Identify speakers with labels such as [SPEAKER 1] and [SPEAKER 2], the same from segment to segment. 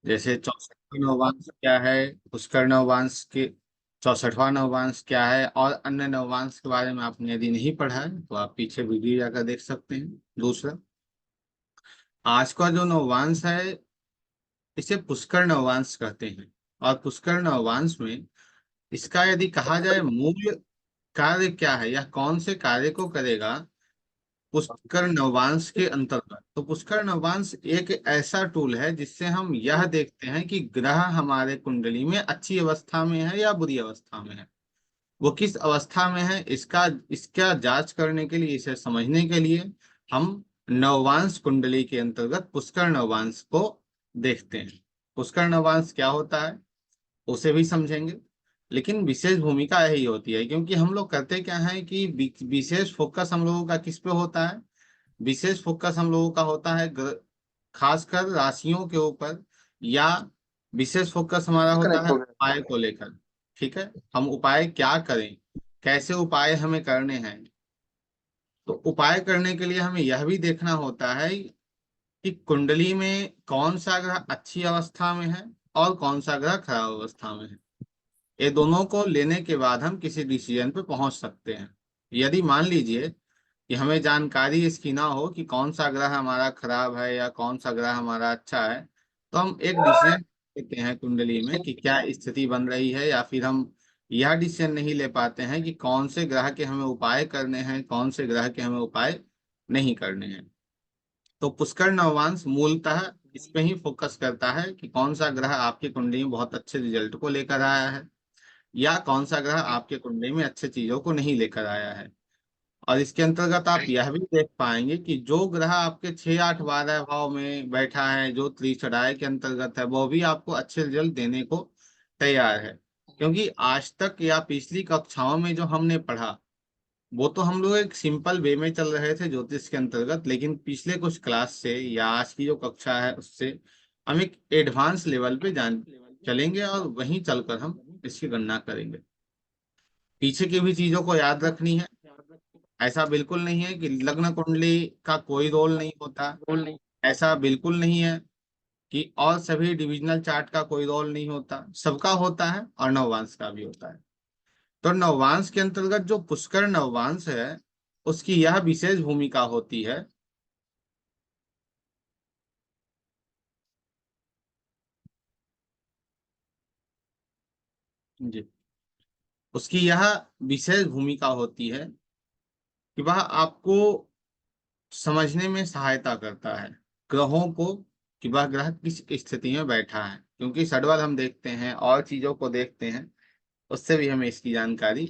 [SPEAKER 1] जैसे 64वां नववांश क्या है, पुष्कर नववांश के 64वां नववांश क्या है, और अन्य नववांश के बारे में आपने यदि नहीं पढ़ा है तो आप पीछे वीडियो जाकर देख सकते हैं। दूसरा, आज का जो नववांश है इसे पुष्कर नववांश कहते हैं। और पुष्कर नववांश में इसका यदि कहा जाए मूल कार्य क्या है या कौन से कार्य को करेगा पुष्कर नववांश के अंतर्गत, तो पुष्कर नववांश एक ऐसा टूल है जिससे हम यह देखते हैं कि ग्रह हमारे कुंडली में अच्छी अवस्था में है या बुरी अवस्था में है। वो किस अवस्था में है इसका इसका जांच करने के लिए, इसे समझने के लिए हम नववांश कुंडली के अंतर्गत पुष्कर नववांश को देखते हैं। पुष्कर नववांश क्या होता है उसे भी समझेंगे, लेकिन विशेष भूमिका यही होती है, क्योंकि हम लोग करते क्या है कि विशेष फोकस हम लोगों का किस पे होता है। विशेष फोकस हम लोगों का होता है खासकर राशियों के ऊपर, या विशेष फोकस हमारा होता
[SPEAKER 2] डिस्कनेक्ट
[SPEAKER 1] है
[SPEAKER 2] हो गया।
[SPEAKER 1] उपाय को लेकर। ठीक है, हम उपाय क्या करें, कैसे उपाय हमें करने हैं। तो उपाय करने के लिए हमें यह भी देखना होता है कि कुंडली में कौन सा ग्रह अच्छी अवस्था में है और कौन सा ग्रह खराब अवस्था में है। ये दोनों को लेने के बाद हम किसी डिसीजन पे पहुंच सकते हैं। यदि मान लीजिए कि हमें जानकारी इसकी ना हो कि कौन सा ग्रह हमारा खराब है या कौन सा ग्रह हमारा अच्छा है, तो हम एक डिसीजन लेते हैं कुंडली में कि क्या स्थिति बन रही है, या फिर हम यह डिसीजन नहीं ले पाते हैं कि कौन से ग्रह के हमें उपाय करने हैं, कौन से ग्रह के हमें उपाय नहीं करने हैं। तो पुष्कर नववांश मूलतः इस पे ही फोकस करता है कि कौन सा ग्रह आपकी कुंडली में बहुत अच्छे रिजल्ट को लेकर आया है, या कौन सा ग्रह आपके कुंडली में अच्छे चीजों को नहीं लेकर आया है। और इसके अंतर्गत आप यह भी देख पाएंगे कि जो ग्रह आपके 6 8 12 भाव में बैठा है, जो त्रिचराय के अंतर्गत है, वो भी आपको अच्छे रिजल्ट देने को तैयार है। क्योंकि आज तक या पिछली कक्षाओं में जो हमने पढ़ा वो तो हम लोग एक सिंपल वे में चल रहे थे ज्योतिष के अंतर्गत, लेकिन पिछले कुछ क्लास से या आज की जो कक्षा है उससे हम एक एडवांस लेवल पे जान चलेंगे, और वहीं चलकर हम इसकी गणना करेंगे। पीछे की भी चीजों को याद रखनी है। ऐसा बिल्कुल नहीं है कि लग्न कुंडली का कोई रोल नहीं होता, ऐसा बिल्कुल नहीं है कि और सभी डिविजनल चार्ट का कोई रोल नहीं होता, सबका होता है और नववांश का भी होता है। तो नववांश के अंतर्गत जो पुष्कर नववांश है उसकी यह विशेष भूमिका होती है। जी, उसकी यह विशेष भूमिका होती है कि वह आपको समझने में सहायता करता है ग्रहों को, कि वह ग्रह किस स्थिति में बैठा है। क्योंकि षडबल हम देखते हैं और चीजों को देखते हैं, उससे भी हमें इसकी जानकारी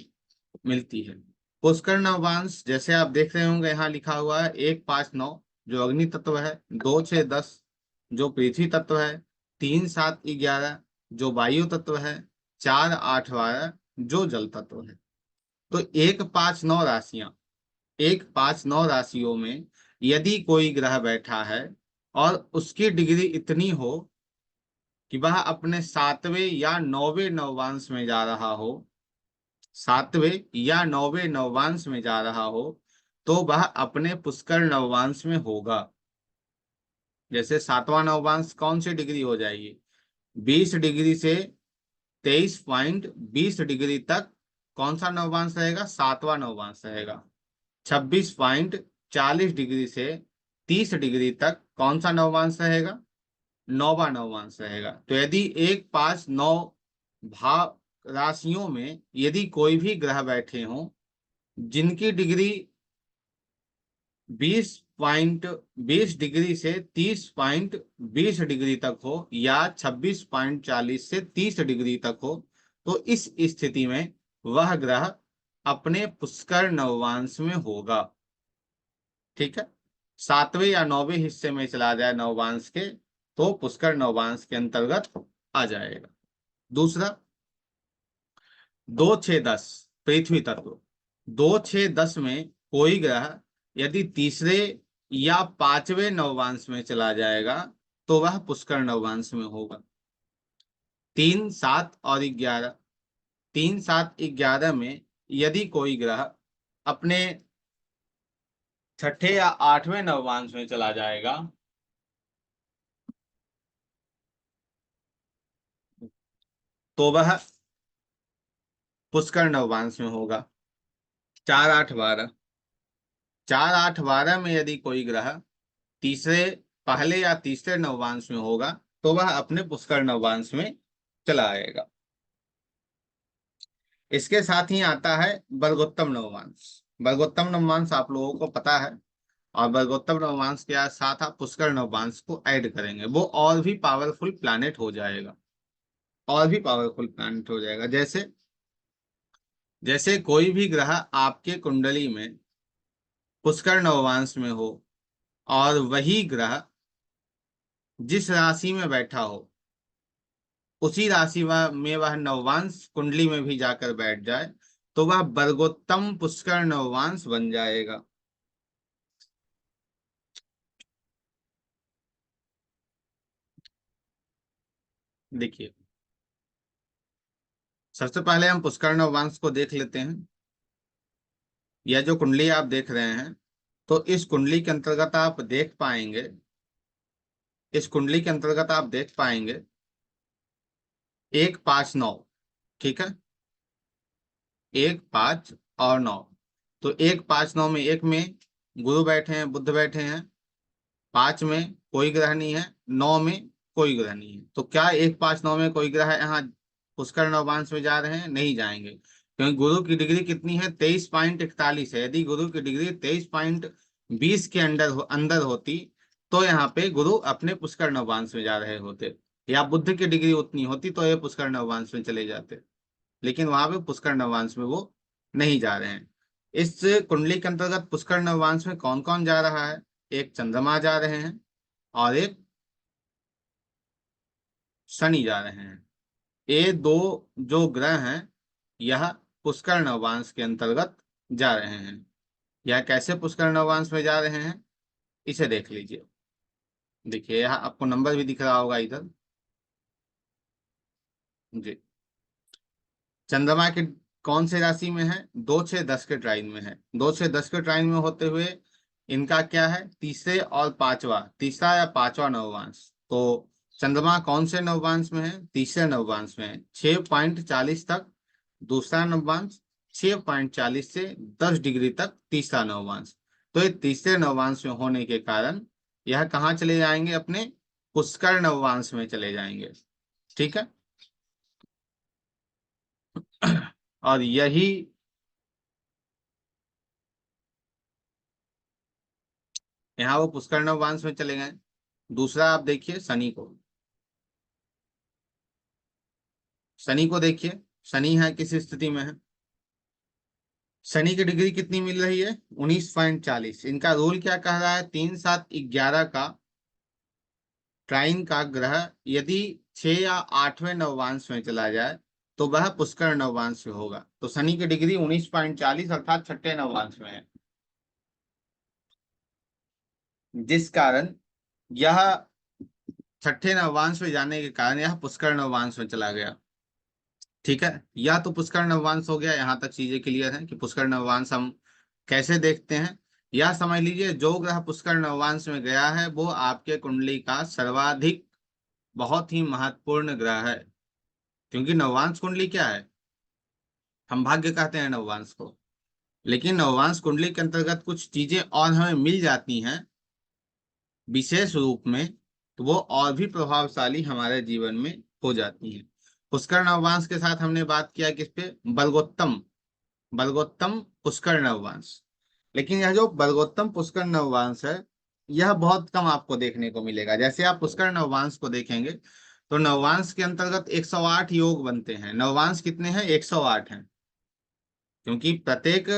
[SPEAKER 1] मिलती है। पुष्कर नववांश जैसे आप देख रहे होंगे यहाँ लिखा हुआ है 1 5 9 जो अग्नि तत्व है, 2 6 10 जो पृथ्वी तत्व है, 3 7 11 जो वायु तत्व है, 4 8 12 जो जल तत्व है। तो 1 5 9 राशियां, 1 5 9 राशियों में यदि कोई ग्रह बैठा है और उसकी डिग्री इतनी हो कि वह अपने 7वें या 9वें नववांश में जा रहा हो, 7वें या 9वें नववांश में जा रहा हो, तो वह अपने पुष्कर नववांश में होगा। जैसे 7वां नववांश कौन सी डिग्री हो जाएगी, 20 डिग्री से 23.20 डिग्री तक कौन सा नववांश रहेगा, 7वां नववांश रहेगा। 26.40 डिग्री से 30 डिग्री तक कौन सा नववांश रहेगा, 9वां नववांश रहेगा। तो यदि 1 5 9 भाव राशियों में यदि कोई भी ग्रह बैठे हों जिनकी डिग्री 20.20 डिग्री से 30.20 डिग्री तक हो, या 26.40 से 30 डिग्री तक हो, तो इस स्थिति में वह ग्रह अपने पुष्कर नववांश में होगा। ठीक है, 7वें या 9वें हिस्से में चला जाए नववांश के तो पुष्कर नववांश के अंतर्गत आ जाएगा। दूसरा, 2 6 10 पृथ्वी तत्व, 2 6 10 में कोई ग्रह यदि तीसरे या 5वें नववांश में चला जाएगा तो वह पुष्कर नववांश में होगा। 3 7 और 11, 3 7 11 में यदि कोई ग्रह अपने छठे या 8वें नववांश में चला जाएगा तो वह पुष्कर नववांश में होगा। 4 8 12, 4 8 12 में यदि कोई ग्रह तीसरे पहले या तीसरे नववांश में होगा तो वह अपने पुष्कर नववांश में चला आएगा। इसके साथ ही आता है वर्गोत्तम नववांश। वर्गोत्तम नववांश आप लोगों को पता है, और वर्गोत्तम नववांश के साथ आप पुष्कर नववांश को ऐड करेंगे, वो और भी पावरफुल प्लैनेट हो जाएगा। और भी पावरफुल प्लैनेट हो जाएगा। जैसे जैसे कोई भी ग्रह आपके कुंडली में पुष्कर नववांश में हो, और वही ग्रह जिस राशि में बैठा हो उसी राशि में वह नववांश कुंडली में भी जाकर बैठ जाए, तो वह वर्गोत्तम पुष्कर नववांश बन जाएगा। देखिए, सबसे पहले हम पुष्कर नववांश को देख लेते हैं। यह जो कुंडली आप देख रहे हैं, तो इस कुंडली के अंतर्गत आप देख पाएंगे, इस कुंडली के अंतर्गत आप देख पाएंगे 1 5 9। ठीक है, 1 5 और 9। तो 1 5 9 में, एक में गुरु बैठे हैं, बुध बैठे हैं, 5 में कोई ग्रह नहीं है, 9 में कोई ग्रह नहीं है। तो क्या 1 5 9 में कोई ग्रह यहाँ पुष्कर नववांश में जा रहे हैं? नहीं जाएंगे, क्योंकि गुरु की डिग्री कितनी है? 23.41 है। यदि गुरु की डिग्री 23.20 के अंदर होती तो यहाँ पे गुरु अपने पुष्कर नववांश में जा रहे होते, या बुद्ध की डिग्री उतनी होती तो ये पुष्कर नववांश में चले जाते। लेकिन वहां पे पुष्कर नववांश में वो नहीं जा रहे हैं। इस कुंडली के अंतर्गत पुष्कर नववांश में कौन कौन जा रहा है? एक चंद्रमा जा रहे हैं, और एक शनि जा रहे हैं। ये दो जो ग्रह हैं, यह पुष्कर नववांश के अंतर्गत जा रहे हैं। यह कैसे पुष्कर नववांश में जा रहे हैं, इसे देख लीजिए। देखिए, यहाँ आपको नंबर भी दिख रहा होगा इधर जी। चंद्रमा के कौन से राशि में है? 2 6 10 के ट्राइन में है। 2 6 10 के ट्राइन में होते हुए इनका क्या है? तीसरे और पांचवा, तीसरा या पांचवा नववांश। तो चंद्रमा कौन से नववांश में है? तीसरे नववांश में है। 6.40 तक दूसरा नववांश, 6.40 से 10 डिग्री तक तीसरा नववांश। तो ये तीसरे नववांश में होने के कारण यह कहाँ चले जाएंगे? अपने पुष्कर नववांश में चले जाएंगे। ठीक है। और यही यहाँ वो पुष्कर नववांश में चले गए। दूसरा आप देखिए शनि को। शनि को देखिए, शनि है किस स्थिति में है? शनि की डिग्री कितनी मिल रही है? 19.40। इनका रूल क्या कह रहा है? 3 7 11 का ट्राइन का ग्रह यदि 6 या 8वें नववांश में चला जाए तो वह पुष्कर नववांश में होगा। तो शनि की डिग्री 19.40 अर्थात छठे नववांश में है, जिस कारण यह छठे नववांश में जाने के कारण यह पुष्कर नववांश में चला गया। ठीक है, या तो पुष्कर नववांश हो गया। यहाँ तक चीजें क्लियर हैं कि पुष्कर नववांश हम कैसे देखते हैं। या समझ लीजिए, जो ग्रह पुष्कर नववांश में गया है वो आपके कुंडली का सर्वाधिक बहुत ही महत्वपूर्ण ग्रह है। क्योंकि नववांश कुंडली क्या है? हम भाग्य कहते हैं नववांश को। लेकिन नववांश कुंडली के अंतर्गत कुछ चीजें और हमें मिल जाती हैं विशेष रूप में, तो वो और भी प्रभावशाली हमारे जीवन में हो जाती हैं। पुष्कर नववांश के साथ हमने बात किया किस पे? बलगोत्तम, बलगोत्तम पुष्कर नववांश। लेकिन यह जो बलगोत्तम पुष्कर नववांश है, यह बहुत कम आपको देखने को मिलेगा। जैसे आप पुष्कर नववांश को देखेंगे तो नववांश के अंतर्गत 108 योग बनते हैं। नववांश कितने हैं? 108 हैं। क्योंकि प्रत्येक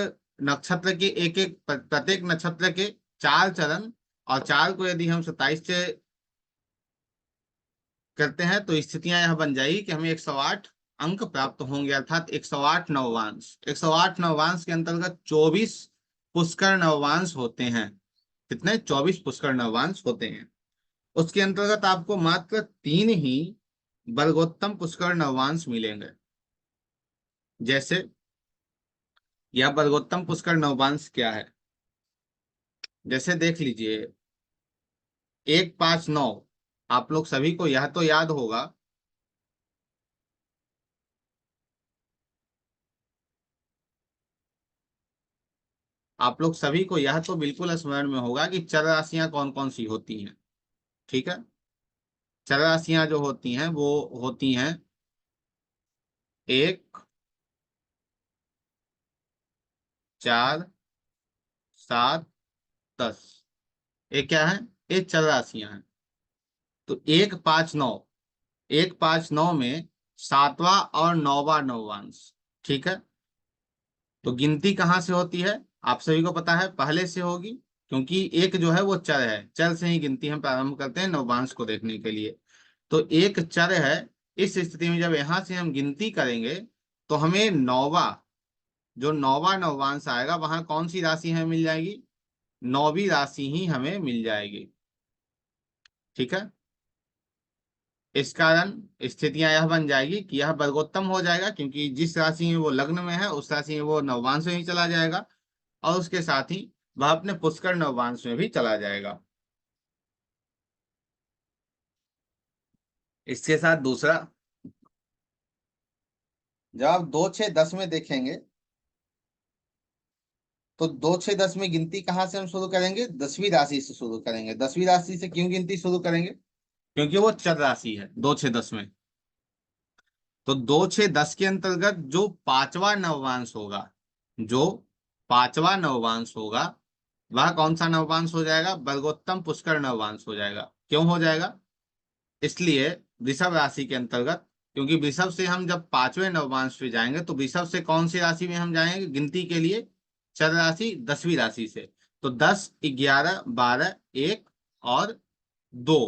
[SPEAKER 1] नक्षत्र के एक एक प्रत्येक नक्षत्र के 4 चरण, और 4 को यदि हम 27 से करते हैं तो स्थितियां यह बन जाएगी कि हमें 108 अंक प्राप्त होंगे, अर्थात 108 नववांश। 108 नववांश के अंतर्गत 24 पुष्कर नववांश होते हैं। कितने? 24 पुष्कर नववांश होते हैं। उसके अंतर्गत आपको मात्र 3 ही वर्गोत्तम पुष्कर नववांश मिलेंगे। जैसे यह वर्गोत्तम पुष्कर नववांश क्या है? जैसे देख लीजिए, 1 5 9। आप लोग सभी को यह तो याद होगा आप लोग सभी को यह तो बिल्कुल स्मरण में होगा कि चर राशियां कौन कौन सी होती हैं। ठीक है, चर राशियां जो होती हैं वो होती हैं 1, 4, 7, 10। ये क्या है? ये चर राशियां हैं। तो 1, 5, 9, 1, 5, 9 में सातवां और नौवां नवांश। ठीक है, तो गिनती कहाँ से होती है? आप सभी को पता है, पहले से होगी, क्योंकि एक जो है वो चर है, चर से ही गिनती हम प्रारंभ करते हैं नवांश को देखने के लिए। तो एक चर है। इस स्थिति में जब यहां से हम गिनती करेंगे तो हमें नौवा, जो नौवा नवांश आएगा वहां कौन सी राशि हमें मिल जाएगी? नौवीं राशि ही हमें मिल जाएगी। ठीक है, इस कारण स्थितियां यह बन जाएगी कि यह वर्गोत्तम हो जाएगा, क्योंकि जिस राशि में वो लग्न में है उस राशि में वो नवांश में ही चला जाएगा, और उसके साथ ही वह अपने पुष्कर नवांश में भी चला जाएगा। इसके साथ दूसरा, जब आप 2, 6, 10 में देखेंगे तो 2, 6, 10 में गिनती कहाँ से हम शुरू करेंगे? 10वीं राशि से शुरू करेंगे। 10वीं राशि से क्यों गिनती शुरू करेंगे? क्योंकि वो चर राशि है 2, 6, 10 में। तो 2, 6, 10 के अंतर्गत जो पांचवा नववांश होगा, जो पांचवा नववांश होगा वह कौन सा नववांश हो जाएगा? वर्गोत्तम पुष्कर नववांश हो जाएगा। क्यों हो जाएगा? इसलिए वृषभ राशि के अंतर्गत, क्योंकि वृषभ से हम जब पांचवें नवमांश पे जाएंगे तो वृषभ से कौन सी राशि में हम जाएंगे गिनती के लिए? चर राशि 10वीं राशि से। तो 10, 11, 12, 1 और 2।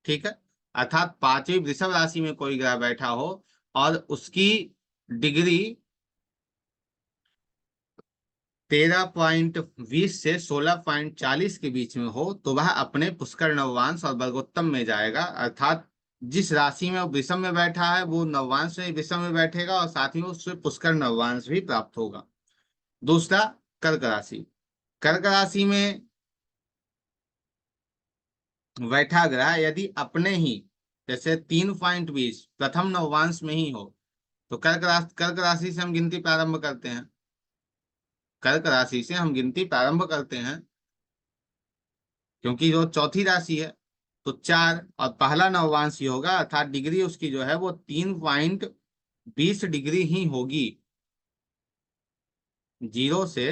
[SPEAKER 1] ठीक है, अर्थात पांचवी वृषभ राशि में कोई ग्रह बैठा हो और उसकी डिग्री 13.20 से 16.40 के बीच में हो तो वह अपने पुष्कर नववांश और वर्गोत्तम में जाएगा। अर्थात जिस राशि में वो विषम में बैठा है वो नववांश में विषम में बैठेगा और साथ ही में उससे पुष्कर नववांश भी प्राप्त होगा। दूसरा, कर्क राशि। कर्क राशि में बैठा ग्रह यदि अपने ही जैसे 3.20 प्रथम नववांश में ही हो तो कर्क राशि से हम गिनती प्रारंभ करते हैं। कर्क राशि से हम गिनती प्रारंभ करते हैं क्योंकि जो चौथी राशि है तो 4 और पहला नववांश ही होगा, अर्थात डिग्री उसकी जो है वो 3.20 डिग्री ही होगी। 0 से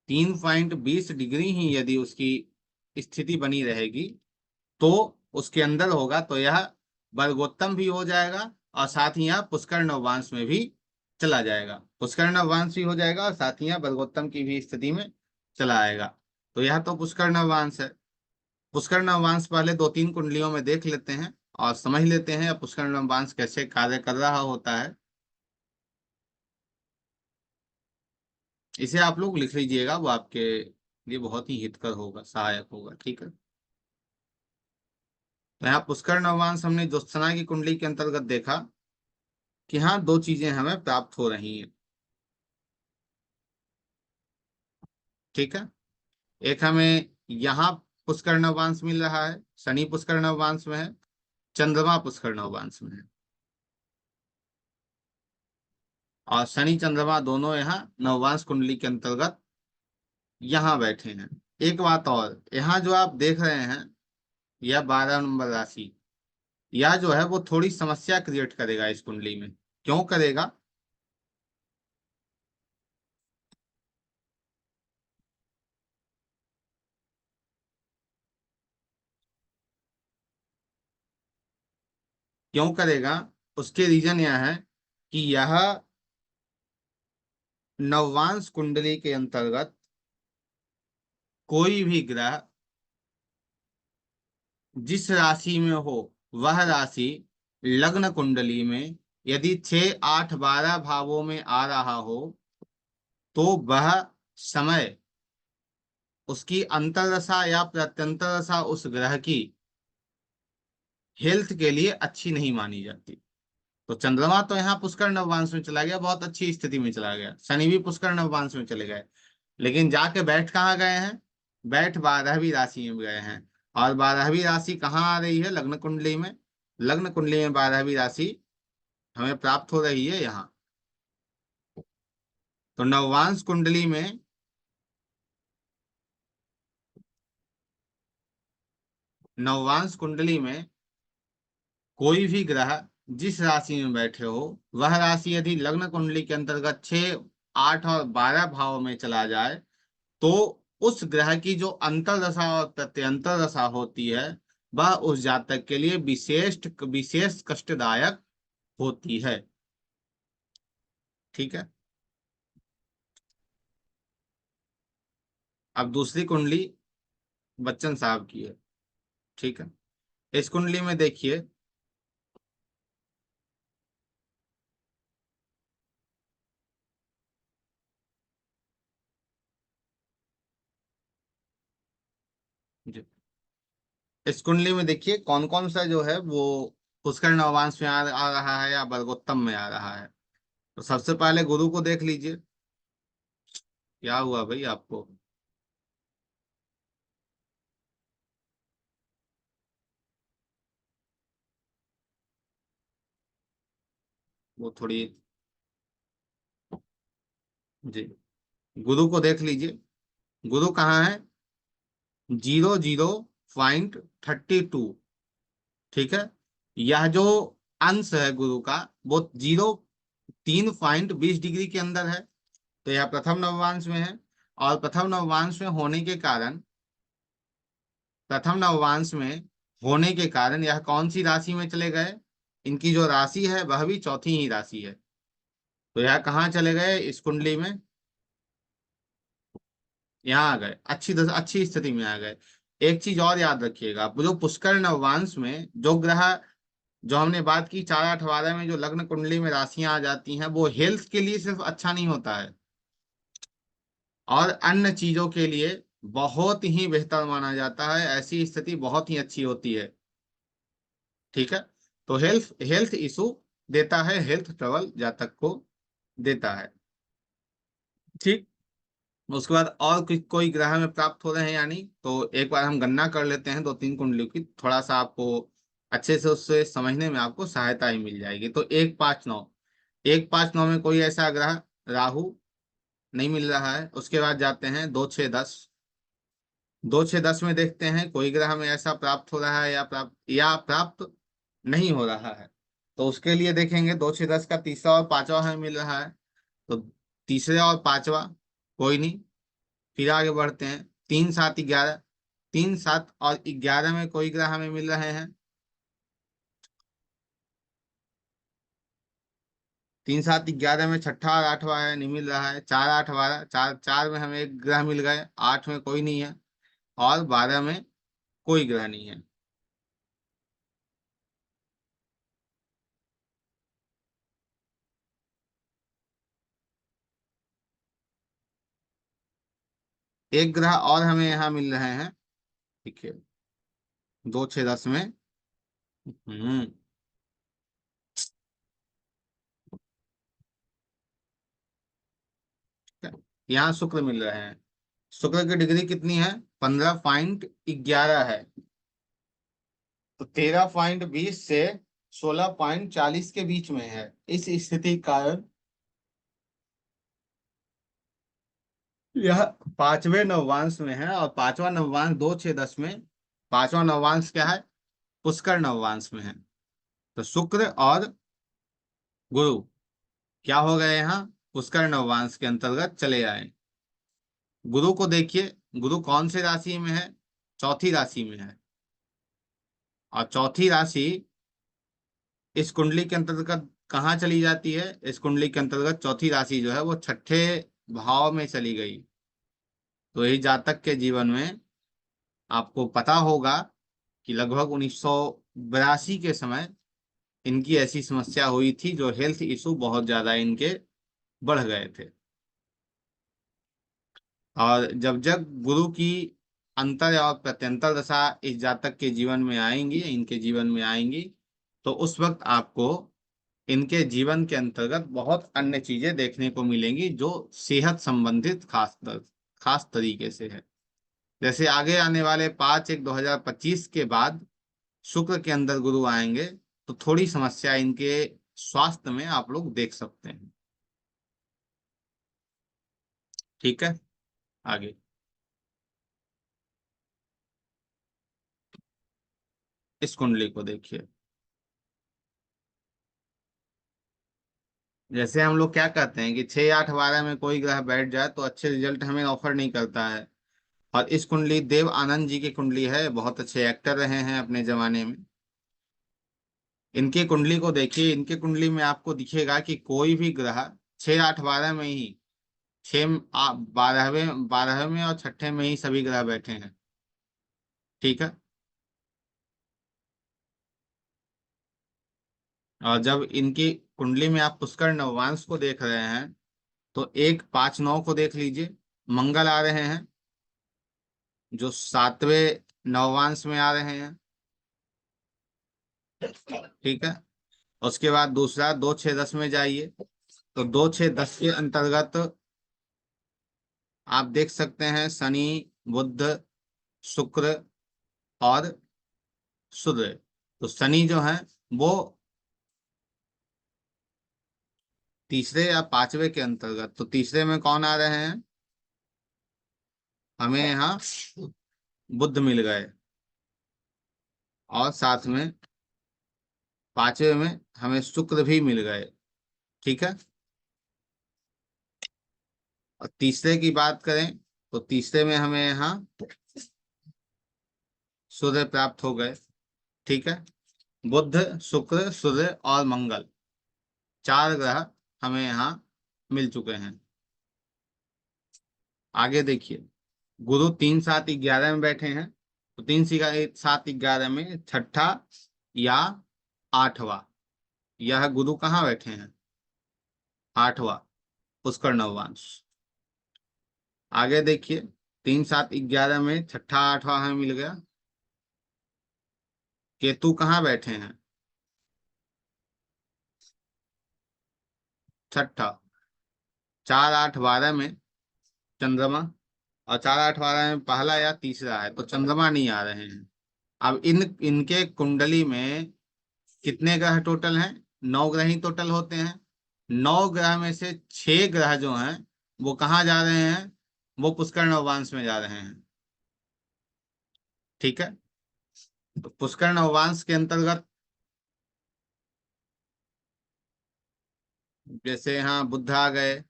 [SPEAKER 1] 3.20 डिग्री ही यदि उसकी स्थिति बनी रहेगी तो उसके अंदर होगा, तो यह वर्गोत्तम भी हो जाएगा और साथ ही यह पुष्कर नववांश में भी चला जाएगा। पुष्कर नववांश भी हो जाएगा और साथ ही यह वर्गोत्तम की भी स्थिति में चला आएगा। तो यह तो पुष्कर नववांश है। पुष्कर नववांश पहले 2, 3 कुंडलियों में देख लेते हैं और समझ लेते हैं पुष्कर नववांश कैसे कार्य कर रहा होता है। इसे आप लोग लिख लीजिएगा, वो आपके लिए बहुत ही हितकर होगा, सहायक होगा। ठीक है, तो यहाँ पुष्कर नववांश हमने ज्योत्सना की कुंडली के अंतर्गत देखा कि हाँ 2 चीजें हमें प्राप्त हो रही हैं। ठीक है, एक हमें यहाँ पुष्कर नववांश मिल रहा है, शनि पुष्कर नववांश में है, चंद्रमा पुष्कर नववांश में है, और शनि चंद्रमा दोनों यहाँ नववांश कुंडली के अंतर्गत यहाँ बैठे हैं। एक बात और, यहाँ जो आप देख रहे हैं यह 12 नंबर राशि, यह जो है वो थोड़ी समस्या क्रिएट करेगा इस कुंडली में। क्यों करेगा? क्यों करेगा? उसके रीजन यह है कि यह नववांश कुंडली के अंतर्गत कोई भी ग्रह जिस राशि में हो वह राशि लग्न कुंडली में यदि 6, 8, 12 भावों में आ रहा हो तो वह समय उसकी अंतर्दशा या प्रत्यंतर दशा उस ग्रह की हेल्थ के लिए अच्छी नहीं मानी जाती। तो चंद्रमा तो यहाँ पुष्कर नववांश में चला गया, बहुत अच्छी स्थिति में चला गया, शनि भी पुष्कर नववांश में चले गए, लेकिन जाके बैठ कहाँ गए हैं? बैठ 12वीं राशि में गए हैं। और 12वीं राशि कहाँ आ रही है? लग्न कुंडली में। लग्न कुंडली में 12वीं राशि हमें प्राप्त हो रही है यहाँ। तो नववांश कुंडली में नववांश कुंडली में कोई भी ग्रह जिस राशि में बैठे हो, वह राशि यदि लग्न कुंडली के अंतर्गत 6, 8 और 12 भाव में चला जाए, तो उस ग्रह की जो अंतर्दशा और प्रत्यंतर दशा होती है, वह उस जातक के लिए विशेष विशेष कष्टदायक होती है। ठीक है। अब दूसरी कुंडली बच्चन साहब की है। ठीक है। इस कुंडली में देखिए, जी, इस कुंडली में देखिए कौन कौन सा जो है वो पुष्कर नववांश में आ रहा है या वर्गोत्तम में आ रहा है। तो सबसे पहले गुरु को देख लीजिए। क्या हुआ भाई आपको? वो थोड़ी, जी, गुरु को देख लीजिए। गुरु कहाँ है? 00.32। ठीक है। यह जो अंश है गुरु का, वो 3.20 डिग्री के अंदर है। तो यह प्रथम नववांश में है। और प्रथम नववांश में होने के कारण, प्रथम नववांश में होने के कारण यह कौन सी राशि में चले गए? इनकी जो राशि है वह भी चौथी ही राशि है। तो यह कहाँ चले गए इस कुंडली में? यहाँ आ गए, अच्छी स्थिति में आ गए। एक चीज और याद रखिएगा, जो पुष्कर नववांश में जो ग्रह, जो हमने बात की 4, 8, 12 में जो लग्न कुंडली में राशियां आ जाती हैं, वो हेल्थ के लिए सिर्फ अच्छा नहीं होता है, और अन्य चीजों के लिए बहुत ही बेहतर माना जाता है। ऐसी स्थिति बहुत ही अच्छी होती है। ठीक है। तो हेल्थ हेल्थ इशू देता है, हेल्थ ट्रबल जातक को देता है। ठीक। उसके बाद और कोई ग्रह में प्राप्त हो रहे हैं यानी, तो एक बार हम गणना कर लेते हैं 2, 3 कुंडलियों की, थोड़ा सा आपको अच्छे से उससे समझने में आपको सहायता ही मिल जाएगी। तो 1, 5, 9, 1, 5, 9 में कोई ऐसा ग्रह, राहु नहीं मिल रहा है। उसके बाद जाते हैं 2, 6, 10। 2, 6, 10 में देखते हैं कोई ग्रह में ऐसा प्राप्त हो रहा है या प्राप्त नहीं हो रहा है। तो उसके लिए देखेंगे 2, 6, 10 का तीसरा और पांचवा हमें मिल रहा है। तो तीसरे और पांचवा कोई नहीं। फिर आगे बढ़ते हैं, 3, 7, 11। 3, 7 और 11 में कोई ग्रह हमें मिल रहे हैं। 3, 7, 11 में छठा और आठवां है, नहीं मिल रहा है। 4, 8, 12, चार चार में हमें एक ग्रह मिल गए, 8 में कोई नहीं है, और 12 में कोई ग्रह नहीं है। एक ग्रह और हमें यहाँ मिल रहे हैं। ठीक है। 2, 6, 10 में, हम्म, यहाँ शुक्र मिल रहे हैं। शुक्र की डिग्री कितनी है? 15.11 है। तो 13.20 से 16.40 के बीच में है। इस स्थिति के कारण यह पांचवें नववांश में है। और पांचवा नववांश 2, 6, 10 में, पांचवा नववांश क्या है? पुष्कर नववांश में है। तो शुक्र और गुरु क्या हो गए यहाँ? पुष्कर नववांश के अंतर्गत चले आए। गुरु को देखिए, गुरु कौन सी राशि में है? चौथी राशि में है। और चौथी राशि इस कुंडली के अंतर्गत कहाँ चली जाती है? इस कुंडली के अंतर्गत चौथी राशि जो है वो छठे भाव में चली गई। तो यही जातक के जीवन में, आपको पता होगा कि लगभग 1982 के समय इनकी ऐसी समस्या हुई थी, जो हेल्थ इशू बहुत ज्यादा इनके बढ़ गए थे। और जब जब गुरु की अंतर और प्रत्यंतर दशा इस जातक के जीवन में आएंगी, इनके जीवन में आएंगी, तो उस वक्त आपको इनके जीवन के अंतर्गत बहुत अन्य चीजें देखने को मिलेंगी, जो सेहत संबंधित खास तरीके से है। जैसे आगे आने वाले 5/1/2025 के बाद शुक्र के अंदर गुरु आएंगे, तो थोड़ी समस्या इनके स्वास्थ्य में आप लोग देख सकते हैं। ठीक है, आगे। इस कुंडली को देखिए। जैसे हम लोग क्या कहते हैं कि 6, 8, 12 में कोई ग्रह बैठ जाए तो अच्छे रिजल्ट हमें ऑफर नहीं करता है। और इस कुंडली देव आनंद जी की कुंडली है, बहुत अच्छे एक्टर रहे हैं अपने जमाने में। इनके कुंडली को देखिए, इनके कुंडली में आपको दिखेगा कि कोई भी ग्रह 6, 8, 12 में ही, 12वें और छठे में ही सभी ग्रह बैठे हैं। ठीक है। और जब इनकी कुंडली में आप पुष्कर नववांश को देख रहे हैं तो 1, 5, 9 को देख लीजिए। मंगल आ रहे हैं जो 7वें नववांश में आ रहे हैं। ठीक है। उसके बाद दूसरा 2, 6, 10 में जाइए, तो 2, 6, 10 के अंतर्गत आप देख सकते हैं शनि, बुध, शुक्र और सूर्य। तो शनि जो है वो तीसरे या पांचवे के अंतर्गत, तो तीसरे में कौन आ रहे हैं, हमें यहाँ बुध मिल गए। और साथ में पांचवे में हमें शुक्र भी मिल गए। ठीक है। और तीसरे की बात करें तो तीसरे में हमें यहाँ सूर्य प्राप्त हो गए। ठीक है। बुध, शुक्र, सूर्य और मंगल, 4 ग्रह हमें यहाँ मिल चुके हैं। आगे देखिए, गुरु 3, 7, 11 में बैठे हैं, तो 3, 7, 11 में छठा या आठवां, यह गुरु कहाँ बैठे हैं, आठवां, पुष्कर नववांश। आगे देखिए, 3, 7, 11 में छठा आठवां हमें मिल गया। केतु कहाँ बैठे हैं, छठा। 4, 8, 12 में चंद्रमा, और 4, 8, 12 में पहला या तीसरा है, तो चंद्रमा नहीं आ रहे हैं। अब इनके कुंडली में कितने ग्रह टोटल हैं, 9 ग्रह ही टोटल होते हैं। 9 ग्रह में से 6 ग्रह जो हैं वो कहाँ जा रहे हैं, वो पुष्कर नववांश में जा रहे हैं। ठीक है। तो पुष्कर नववांश के अंतर्गत जैसे यहाँ बुध आ गए,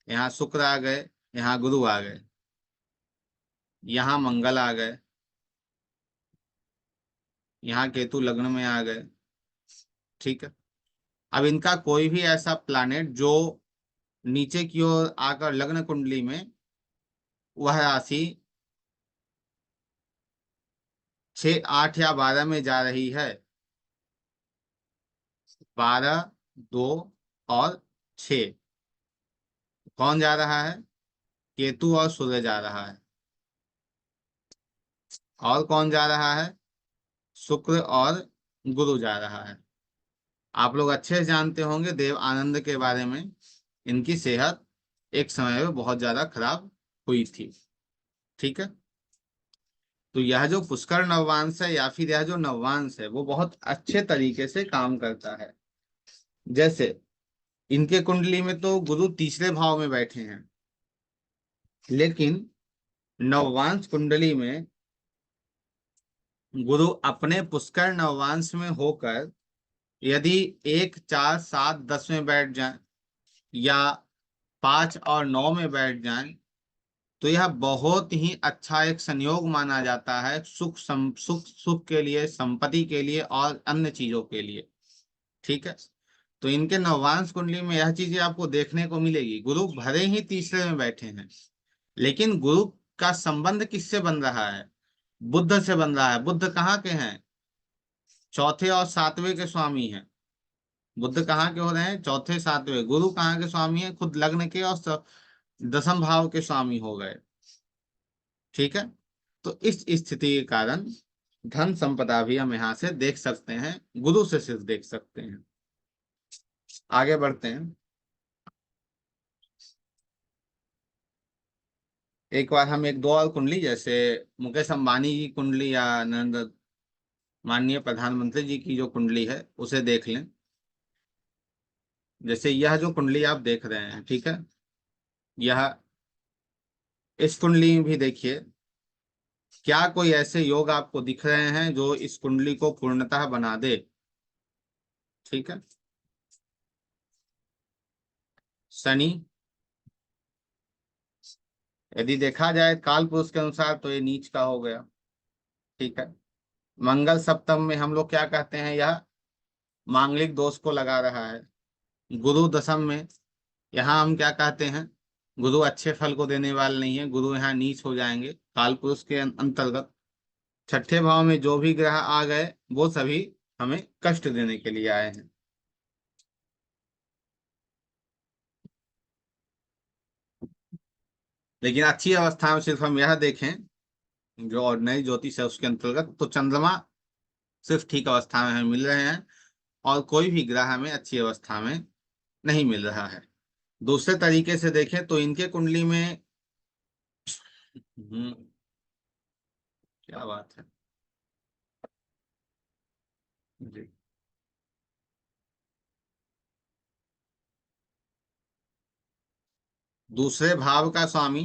[SPEAKER 1] यहाँ शुक्र आ गए, यहाँ गुरु आ गए, यहाँ मंगल आ गए, यहाँ केतु लग्न में आ गए। ठीक है। अब इनका कोई भी ऐसा प्लैनेट जो नीचे की ओर आकर लग्न कुंडली में वह राशि 6, 8 या 12 में जा रही है, 12, 2 और 6, कौन जा रहा है, केतु और सूर्य जा रहा है। और कौन जा रहा है, शुक्र और गुरु जा रहा है। आप लोग अच्छे से जानते होंगे देव आनंद के बारे में, इनकी सेहत एक समय में बहुत ज्यादा खराब हुई थी। ठीक है। तो यह जो पुष्कर नववांश है या फिर यह जो नववांश है वो बहुत अच्छे तरीके से काम करता है। जैसे इनके कुंडली में तो गुरु तीसरे भाव में बैठे हैं, लेकिन नववांश कुंडली में गुरु अपने पुष्कर नववांश में होकर यदि 1, 4, 7, 10 में बैठ जाए या 5 और 9 में बैठ जाए, तो यह बहुत ही अच्छा एक संयोग माना जाता है सुख के लिए, संपत्ति के लिए और अन्य चीजों के लिए। ठीक है। तो इनके नववांश कुंडली में यह चीजें आपको देखने को मिलेगी। गुरु भले ही तीसरे में बैठे हैं, लेकिन गुरु का संबंध किससे बन रहा है, बुद्ध से बन रहा है। बुद्ध कहाँ के हैं, चौथे और सातवें के स्वामी हैं। बुद्ध कहाँ के हो रहे हैं, चौथे सातवें। गुरु कहाँ के स्वामी है, खुद लग्न के और दसम भाव के स्वामी हो गए। ठीक है। तो इस स्थिति के कारण धन संपदा भी हम यहाँ से देख सकते हैं, गुरु से सिर्फ देख सकते हैं। आगे बढ़ते हैं। एक बार हम एक दो और कुंडली, जैसे मुकेश अंबानी की कुंडली या नरेंद्र माननीय प्रधानमंत्री जी की जो कुंडली है उसे देख लें। जैसे यह जो कुंडली आप देख रहे हैं, ठीक है, यह इस कुंडली में भी देखिए, क्या कोई ऐसे योग आपको दिख रहे हैं जो इस कुंडली को पूर्णतः बना दे? ठीक है। शनि, यदि देखा जाए काल पुरुष के अनुसार तो ये नीच का हो गया। ठीक है। मंगल सप्तम में हम लोग क्या कहते हैं, यह मांगलिक दोष को लगा रहा है। गुरु दशम में, यहाँ हम क्या कहते हैं, गुरु अच्छे फल को देने वाले नहीं है, गुरु यहाँ नीच हो जाएंगे काल पुरुष के अंतर्गत। छठे भाव में जो भी ग्रह आ गए वो सभी हमें कष्ट देने के लिए आए हैं। लेकिन अच्छी अवस्था में सिर्फ हम यह देखें, जो ऑर्डिनरी ज्योतिष है उसके अंतर्गत, तो चंद्रमा सिर्फ ठीक अवस्था में हमें मिल रहे हैं, और कोई भी ग्रह हमें अच्छी अवस्था में नहीं मिल रहा है। दूसरे तरीके से देखें तो इनके कुंडली में, हम्म, क्या बात है जी। दूसरे भाव का स्वामी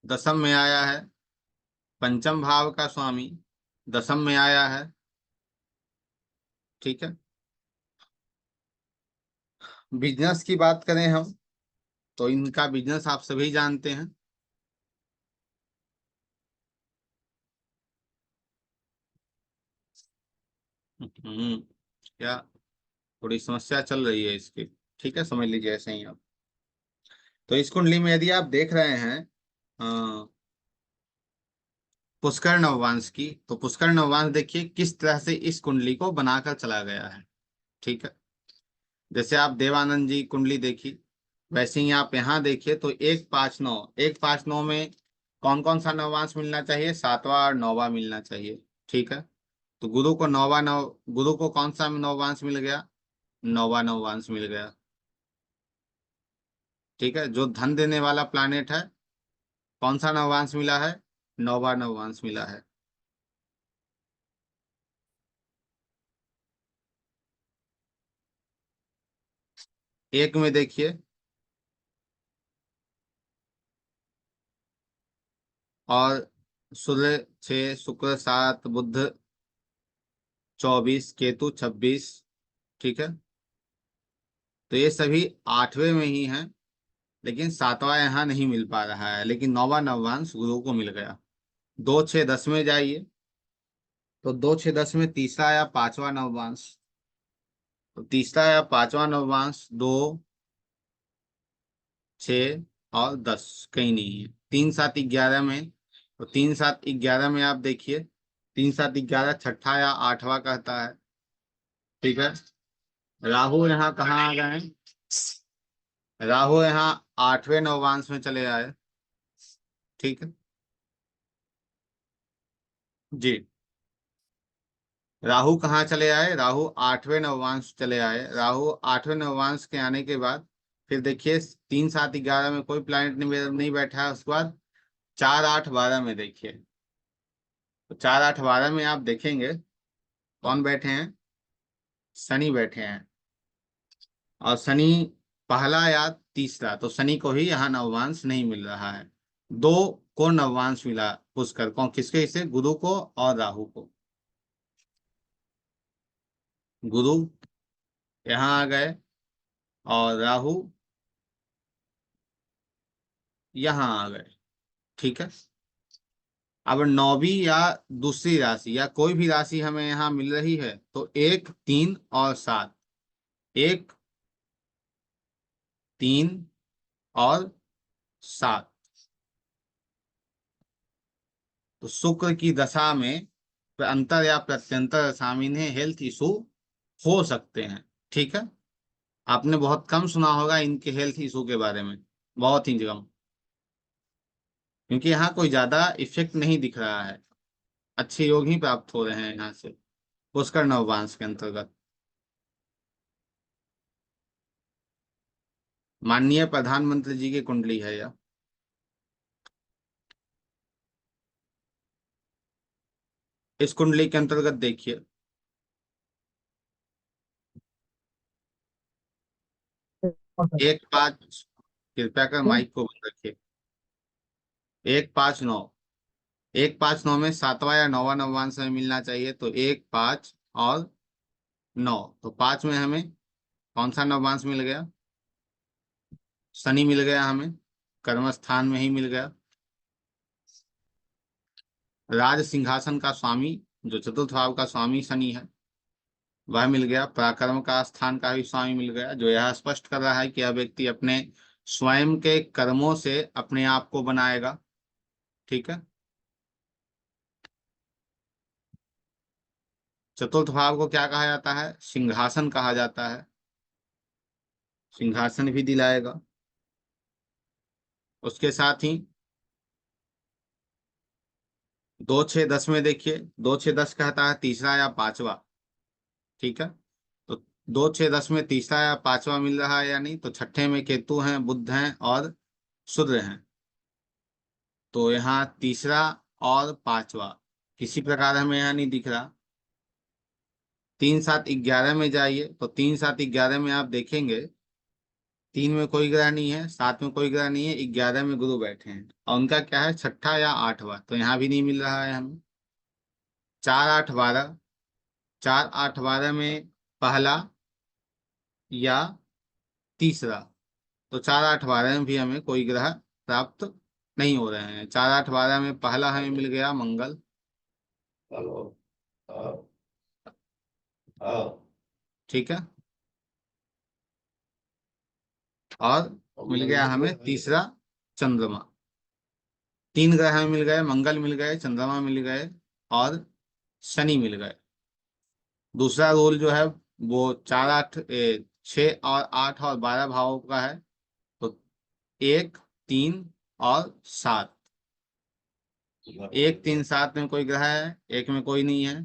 [SPEAKER 1] दसम में आया है, पंचम भाव का स्वामी दसम में आया है। ठीक है। बिजनेस की बात करें हम, तो इनका बिजनेस आप सभी जानते हैं। क्या थोड़ी समस्या चल रही है इसकी। ठीक है, समझ लीजिए ऐसे ही आप। तो इस कुंडली में यदि आप देख रहे हैं पुष्कर नववांश की, तो पुष्कर नववांश देखिए किस तरह से इस कुंडली को बनाकर चला गया है। ठीक है। जैसे आप देवानंद जी कुंडली देखी, वैसे ही आप यहाँ देखिए तो 159, 159 में कौन कौन सा नववांश मिलना चाहिए? सातवां और नौवां मिलना चाहिए। ठीक है। तो गुरु को गुरु को कौन सा नववांश मिल गया? नौवां नववांश मिल गया। ठीक है। जो धन देने वाला प्लानेट है, कौन सा नववांश मिला है? नौवां नववांश मिला है। एक में देखिए, और सूर्य 6, शुक्र 7, बुध 24, केतु 26। ठीक है। तो ये सभी आठवें में ही हैं, लेकिन सातवां यहाँ नहीं मिल पा रहा है, लेकिन नौवां नववांश गुरु को मिल गया। 2, 6, 10 में जाइए, तो 2, 6, 10 में तीसरा या पांचवा नववांश, तो तीसरा या पांचवा नववांश 2, 6 और 10 कहीं नहीं है। 3, 7, 11 में, तो 3, 7, 11 में आप देखिए, 3, 7, 11 छठा या आठवां कहता है। ठीक है। राहु यहाँ कहाँ आ गए हैं? राहु यहाँ आठवें नववांश में चले आए। ठीक है जी। राहु कहाँ चले आए? राहु आठवें नववांश चले आए। राहु आठवें नववांश के आने के बाद फिर देखिए 3, 7, 11 में कोई प्लैनेट नहीं बैठा है। उसके बाद 4, 8, 12 में देखिए, तो 4, 8, 12 में आप देखेंगे कौन बैठे हैं? शनि बैठे हैं। और शनि पहला या तीसरा, तो शनि को ही यहाँ नववांश नहीं मिल रहा है। दो को नववांश मिला, पुष्कर कौन, किसके? इसे गुरु को और राहु को। गुरु यहाँ आ गए, और राहु यहाँ आ गए। ठीक है। अब नौवीं या दूसरी राशि या कोई भी राशि हमें यहाँ मिल रही है, तो 1, 3 और 7, 1, 3 और 7। तो शुक्र की दशा में अंतर या प्रत्यंतर सामान्य हेल्थ इशू हो सकते हैं। ठीक है। आपने बहुत कम सुना होगा इनके हेल्थ इशू के बारे में, बहुत ही कम, क्योंकि यहाँ कोई ज्यादा इफेक्ट नहीं दिख रहा है। अच्छे योग ही प्राप्त हो रहे हैं यहाँ से पुष्कर नववांश के अंतर्गत। माननीय प्रधानमंत्री जी की कुंडली है यह। इस कुंडली के अंतर्गत देखिए, 1, 5, कृपया कर माइक को बंद रखिए। एक पाँच नौ, एक पाँच नौ में सातवां या नौवां नवांश हमें मिलना चाहिए, तो एक पाँच और नौ। तो पाँच में हमें कौन सा नवांश मिल गया? शनि मिल गया हमें, कर्म स्थान में ही मिल गया। राज सिंहासन का स्वामी, जो चतुर्थ भाव का स्वामी शनि है, वह मिल गया। पराक्रम का स्थान का भी स्वामी मिल गया, जो यह स्पष्ट कर रहा है कि यह व्यक्ति अपने स्वयं के कर्मों से अपने आप को बनाएगा। ठीक है। चतुर्थ भाव को क्या कहा जाता है? सिंहासन कहा जाता है। सिंहासन भी दिलाएगा। उसके साथ ही दो छह दस में देखिए, दो छह दस कहता है तीसरा या पांचवा। ठीक है। तो दो छह दस में तीसरा या पांचवा मिल रहा है या नहीं? तो छठे में केतु हैं, बुध हैं और शुक्र हैं। तो यहाँ तीसरा और पांचवा किसी प्रकार हमें यहाँ नहीं दिख रहा। तीन सात ग्यारह में जाइए, तो तीन सात ग्यारह में आप देखेंगे तीन में कोई ग्रह नहीं है, सात में कोई ग्रह नहीं है, ग्यारह में गुरु बैठे हैं और उनका क्या है? छठा या आठवां। तो यहाँ भी नहीं मिल रहा है हमें। चार आठ बारह, चार आठ बारह में पहला या तीसरा। तो चार आठ बारह में भी हमें कोई ग्रह प्राप्त नहीं हो रहे हैं। चार आठ बारह में पहला हमें मिल गया मंगल। ठीक है। और मिल गया हमें तीसरा चंद्रमा। तीन ग्रह हमें मिल गए, मंगल मिल गए, चंद्रमा मिल गए और शनि मिल गए। दूसरा रोल जो है वो चार आठ छः और आठ और बारह भावों का है। तो एक, तीन और सात। एक तीन सात में कोई ग्रह है, एक में कोई नहीं है।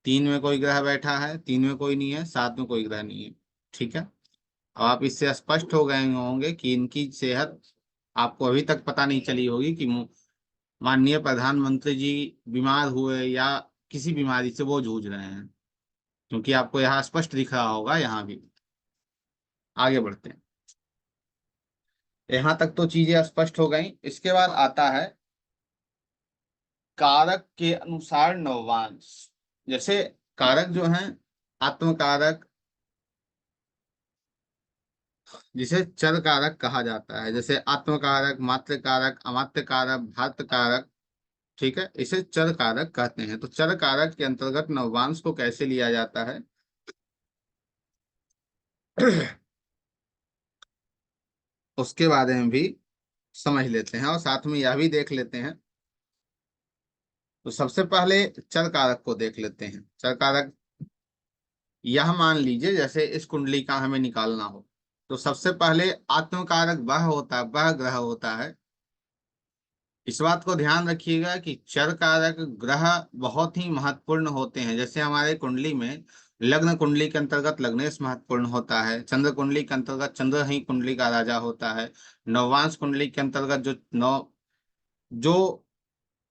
[SPEAKER 1] तीन में कोई ग्रह बैठा है, तीन में कोई नहीं है, सात में कोई ग्रह नहीं है। ठीक है। अब आप इससे स्पष्ट हो गए होंगे कि इनकी सेहत आपको अभी तक पता नहीं चली होगी कि माननीय प्रधानमंत्री जी बीमार हुए या किसी बीमारी से वो जूझ रहे हैं, क्योंकि आपको यहाँ स्पष्ट दिख रहा होगा। यहाँ भी आगे बढ़ते हैं। यहाँ तक तो चीजें स्पष्ट हो गई। इसके बाद आता है कारक के अनुसार नवांश। जैसे कारक जो हैं, आत्म कारक, जिसे चर कारक कहा जाता है, जैसे आत्म कारक, मात्र कारक, अमात्य कारक, भात कारक। ठीक है, इसे चर कारक कहते हैं। तो चर कारक के अंतर्गत नवांश को कैसे लिया जाता है उसके बारे में भी समझ लेते हैं और साथ में यह भी देख लेते हैं। तो सबसे पहले चर कारक को देख लेते हैं। चर कारक यह मान लीजिए जैसे इस कुंडली का हमें निकालना हो, तो सबसे पहले आत्मकारक वह होता है, वह ग्रह होता है। इस बात को ध्यान रखिएगा कि चर कारक ग्रह बहुत ही महत्वपूर्ण होते हैं। जैसे हमारे कुंडली में लग्न कुंडली के अंतर्गत लग्नेश महत्वपूर्ण होता है, चंद्र कुंडली के अंतर्गत चंद्र ही कुंडली का राजा होता है, नववांश कुंडली के अंतर्गत जो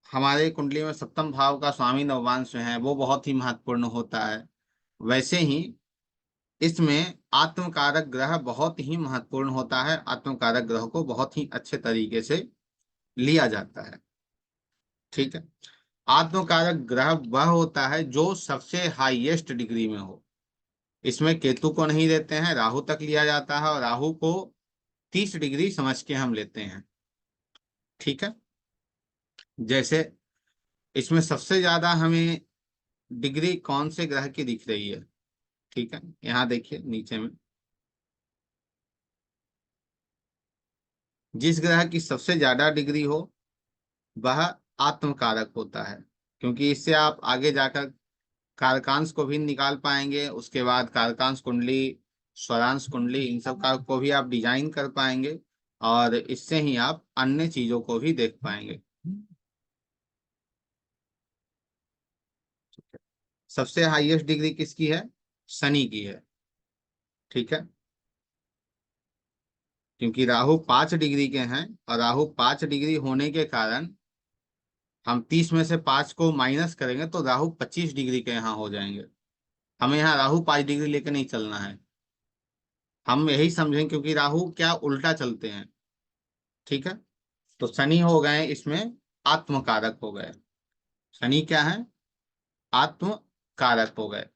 [SPEAKER 1] हमारे कुंडली में सप्तम भाव का स्वामी नववांश है वो बहुत ही महत्वपूर्ण होता है। वैसे ही इसमें आत्मकारक ग्रह बहुत ही महत्वपूर्ण होता है। आत्मकारक ग्रह को बहुत ही अच्छे तरीके से लिया जाता है। ठीक है। आत्मकारक ग्रह वह होता है जो सबसे हाईएस्ट डिग्री में हो। इसमें केतु को नहीं देते हैं, राहु तक लिया जाता है और राहु को 30 डिग्री समझ के हम लेते हैं। ठीक है। जैसे इसमें सबसे ज्यादा हमें डिग्री कौन से ग्रह की दिख रही है? ठीक है, यहाँ देखिए नीचे में जिस ग्रह की सबसे ज्यादा डिग्री हो वह आत्मकारक होता है, क्योंकि इससे आप आगे जाकर कारकांश को भी निकाल पाएंगे। उसके बाद कारकांश कुंडली, स्वरांश कुंडली, इन सब का को भी आप डिजाइन कर पाएंगे और इससे ही आप अन्य चीजों को भी देख पाएंगे। सबसे हाईएस्ट डिग्री किसकी है? शनि की है। ठीक है। क्योंकि राहु 5 डिग्री के हैं और राहु 5 डिग्री होने के कारण हम 30 में से 5 को माइनस करेंगे तो राहु 25 डिग्री के यहाँ हो जाएंगे। हमें यहाँ राहु 5 डिग्री लेकर नहीं चलना है। हम यही समझें क्योंकि राहु क्या उल्टा चलते हैं। ठीक है। तो शनि हो गए इसमें आत्म कारक हो गए। शनि क्या है? आत्म कारक हो गए।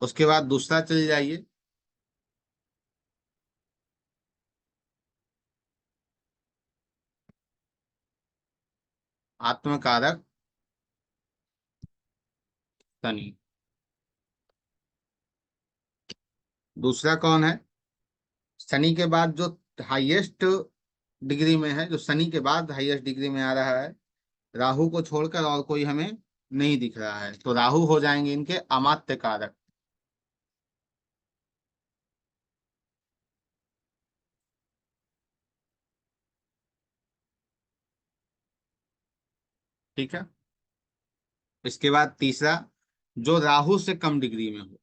[SPEAKER 1] उसके बाद दूसरा चले जाइए। आत्म कारक शनि। दूसरा कौन है? शनि के बाद जो हाईएस्ट डिग्री में है, जो शनि के बाद हाईएस्ट डिग्री में आ रहा है, राहु को छोड़कर और कोई हमें नहीं दिख रहा है, तो राहु हो जाएंगे इनके अमात्य कारक। ठीक है। इसके बाद तीसरा, जो राहु से कम डिग्री में हो।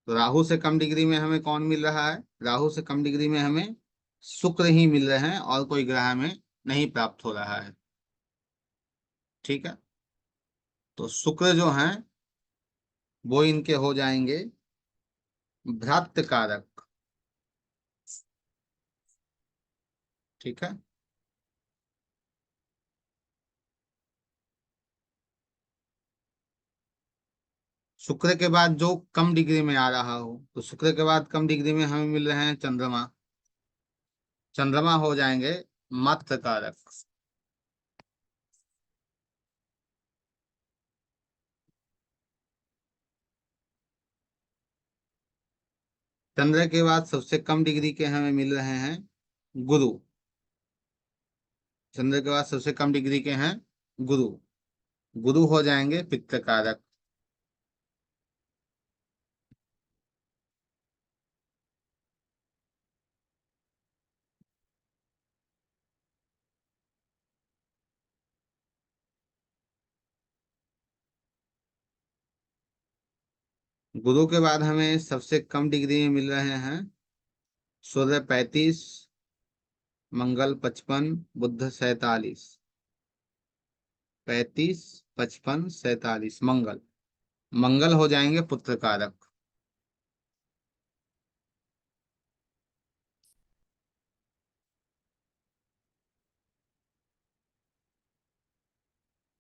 [SPEAKER 1] तो राहु से कम डिग्री में हमें कौन मिल रहा है? राहु से कम डिग्री में हमें शुक्र ही मिल रहे हैं, और कोई ग्रह हमें नहीं प्राप्त हो रहा है। ठीक है। तो शुक्र जो हैं वो इनके हो जाएंगे भ्रात कारक। ठीक है। शुक्र के बाद जो कम डिग्री में आ रहा हो, तो शुक्र के बाद कम डिग्री में हमें मिल रहे हैं चंद्रमा। चंद्रमा हो जाएंगे मत्स्य कारक। चंद्र के बाद सबसे कम डिग्री के हमें मिल रहे हैं गुरु। चंद्र के बाद सबसे कम डिग्री के हैं गुरु। गुरु हो जाएंगे पित्त कारक। गुरु के बाद हमें सबसे कम डिग्री में मिल रहे हैं सूर्य 35, मंगल 55, बुध 47। 35, 55, 47 मंगल। मंगल हो जाएंगे पुत्र कारक।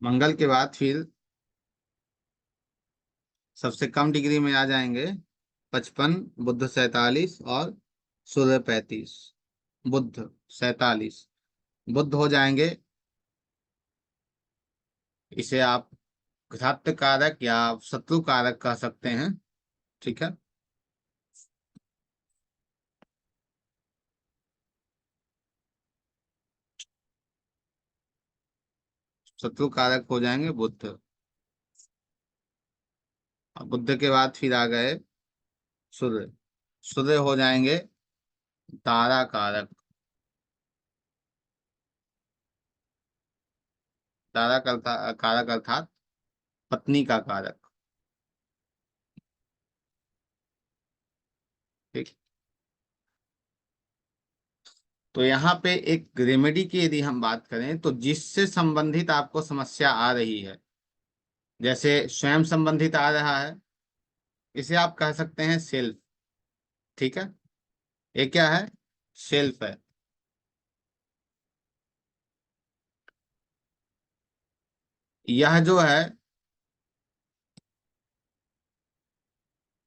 [SPEAKER 1] मंगल के बाद फिर सबसे कम डिग्री में आ जाएंगे 55, बुध 47 और सूर्य 35। बुध 47। बुध हो जाएंगे, इसे आप घात कारक या शत्रु कारक कह सकते हैं। ठीक है। शत्रु कारक हो जाएंगे बुध। और बुध के बाद फिर आ गए सूर्य। सूर्य हो जाएंगे तारा कारक। तारा कारक अर्थात पत्नी का कारक। ठीक। तो यहाँ पे एक रेमेडी की यदि हम बात करें, तो जिससे संबंधित आपको समस्या आ रही है, जैसे स्वयं संबंधित आ रहा है, इसे आप कह सकते हैं सेल्फ। ठीक है। ये क्या है? सेल्फ है। यह जो है,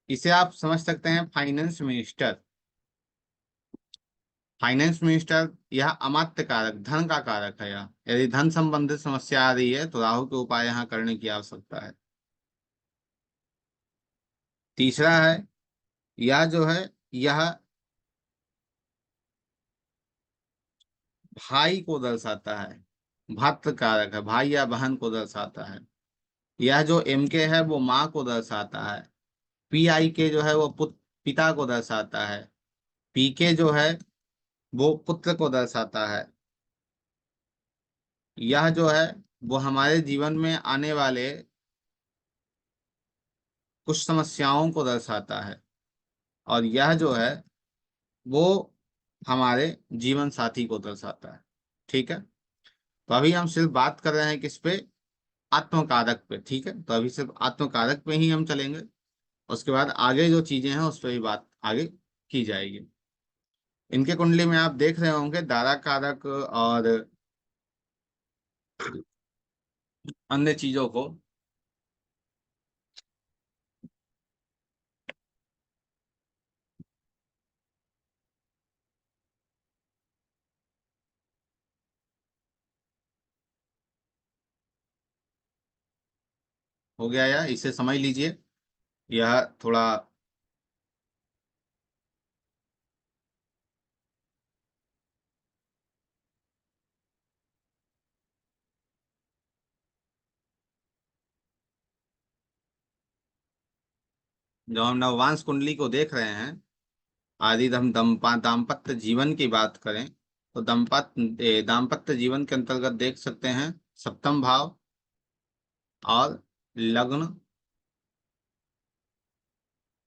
[SPEAKER 1] इसे आप समझ सकते हैं फाइनेंस मिनिस्टर। फाइनेंस मिनिस्टर यह अमात्य कारक, धन का कारक है। यह यदि धन संबंधित समस्या आ रही है तो राहु के उपाय यहाँ करने की आवश्यकता है। तीसरा है, यह जो है, यह भाई को दर्शाता है। भातृ कारक है, भाई या बहन को दर्शाता है। यह जो एम के है वो माँ को दर्शाता है। पी आई के जो है वो पिता को दर्शाता है। पी के जो है वो पुत्र को दर्शाता है। यह जो है वो हमारे जीवन में आने वाले कुछ समस्याओं को दर्शाता है। और यह जो है वो हमारे जीवन साथी को दर्शाता है। ठीक है। तो अभी हम सिर्फ बात कर रहे हैं किस पे? आत्मकारक पे। ठीक है। तो अभी सिर्फ आत्मकारक पे ही हम चलेंगे। उसके बाद आगे जो चीजें हैं उस पर भी बात आगे की जाएगी। इनके कुंडली में आप देख रहे होंगे दारा कारक और अन्य चीजों को। हो गया, या इसे समझ लीजिए। यह थोड़ा जो हम नववांश कुंडली को देख रहे हैं, आदि हम दाम्पत्य जीवन की बात करें तो दाम्पत्य जीवन के अंतर्गत देख सकते हैं सप्तम भाव और लग्न,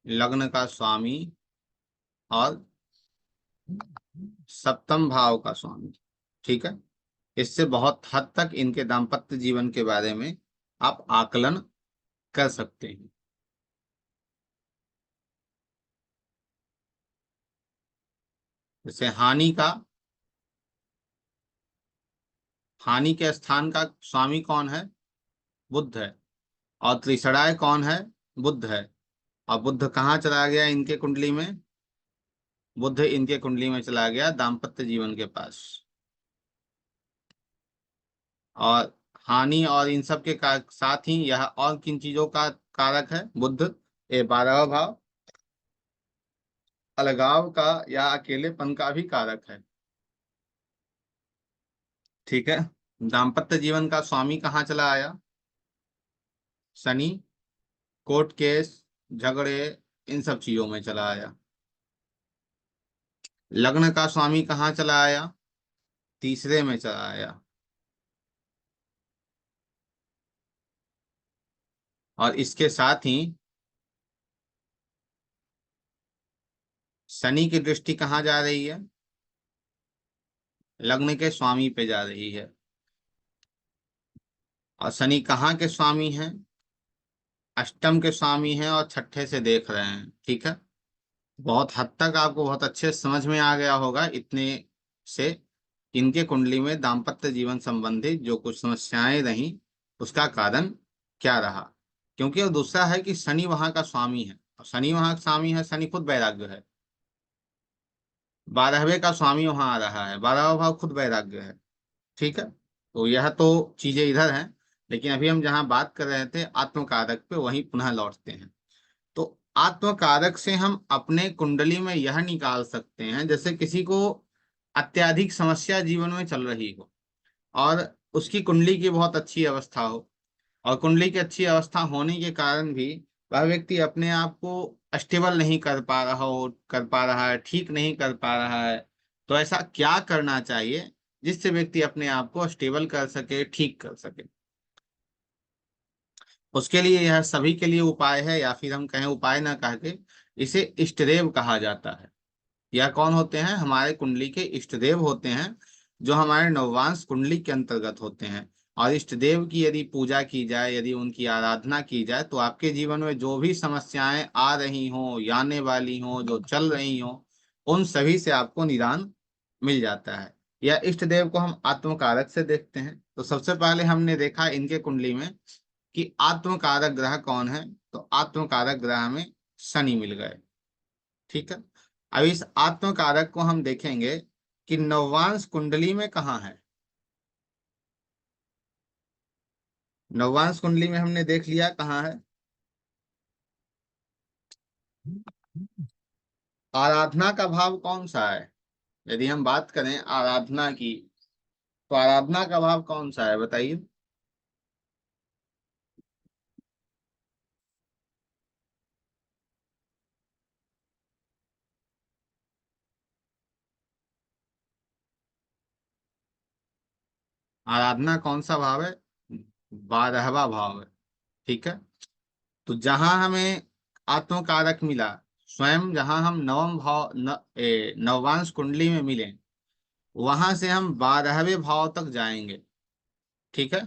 [SPEAKER 1] लग्न का स्वामी और सप्तम भाव का स्वामी। ठीक है, इससे बहुत हद तक इनके दाम्पत्य जीवन के बारे में आप आकलन कर सकते हैं। जैसे हानि के स्थान का स्वामी कौन है? बुध है। और त्रिसराय कौन है? बुध है। और बुध कहाँ चला गया इनके कुंडली में? बुध इनके कुंडली में चला गया दाम्पत्य जीवन के पास। और हानि और इन सब के साथ ही यह और किन चीजों का कारक है? बुध ये 12वां भाव अलगाव का या अकेलेपन का भी कारक है। ठीक है, दाम्पत्य जीवन का स्वामी कहाँ चला आया? शनि। कोर्ट केस, झगड़े, इन सब चीजों में चला आया। लग्न का स्वामी कहाँ चला आया? तीसरे में चला आया। और इसके साथ ही शनि की दृष्टि कहाँ जा रही है? लग्न के स्वामी पे जा रही है। और शनि कहाँ के स्वामी हैं? अष्टम के स्वामी हैं और छठे से देख रहे हैं। ठीक है, बहुत हद तक आपको बहुत अच्छे से समझ में आ गया होगा इतने से इनके कुंडली में दाम्पत्य जीवन संबंधित जो कुछ समस्याएं रहीं उसका कारण क्या रहा। क्योंकि और दूसरा है कि शनि वहां का स्वामी है, और शनि वहां का स्वामी है, शनि खुद वैराग्य है। 12वें का स्वामी वहां आ रहा है, 12वां भाव खुद वैराग्य है। ठीक है, तो यह तो चीजें इधर हैं। लेकिन अभी हम जहाँ बात कर रहे थे आत्मकारक पे, वहीं पुनः लौटते हैं। तो आत्मकारक से हम अपने कुंडली में यह निकाल सकते हैं, जैसे किसी को अत्यधिक समस्या जीवन में चल रही हो और उसकी कुंडली की बहुत अच्छी अवस्था हो, और कुंडली की अच्छी अवस्था होने के कारण भी वह व्यक्ति अपने आप को स्टेबल नहीं कर पा रहा है, ठीक नहीं कर पा रहा है। तो ऐसा क्या करना चाहिए जिससे व्यक्ति अपने आप को स्टेबल कर सके, ठीक कर सके? उसके लिए यह सभी के लिए उपाय है, या फिर हम कहें उपाय ना कह के इसे इष्टदेव कहा जाता है। यह कौन होते हैं? हमारे कुंडली के इष्टदेव होते हैं, जो हमारे नववांश कुंडली के अंतर्गत होते हैं। और इष्टदेव की यदि पूजा की जाए, यदि उनकी आराधना की जाए, तो आपके जीवन में जो भी समस्याएं आ रही हों या आने वाली हों, जो चल रही हों, उन सभी से आपको निदान मिल जाता है। या इष्ट देव को हम आत्मकारक से देखते हैं। तो सबसे पहले हमने देखा इनके कुंडली में कि आत्मकारक ग्रह कौन है, तो आत्मकारक ग्रह में शनि मिल गए। ठीक है, अब इस आत्मकारक को हम देखेंगे कि नववांश कुंडली में कहाँ है। नववांश कुंडली में हमने देख लिया कहाँ है। आराधना का भाव कौन सा है? यदि हम बात करें आराधना की, तो आराधना का भाव कौन सा है बताइए। आराधना कौन सा भाव है? 12वां भाव है। ठीक है, तो जहां हमें आत्मकारक मिला, स्वयं जहां हम नवम भाव नववांश कुंडली में मिले, वहां से हम 12वें भाव तक जाएंगे। ठीक है,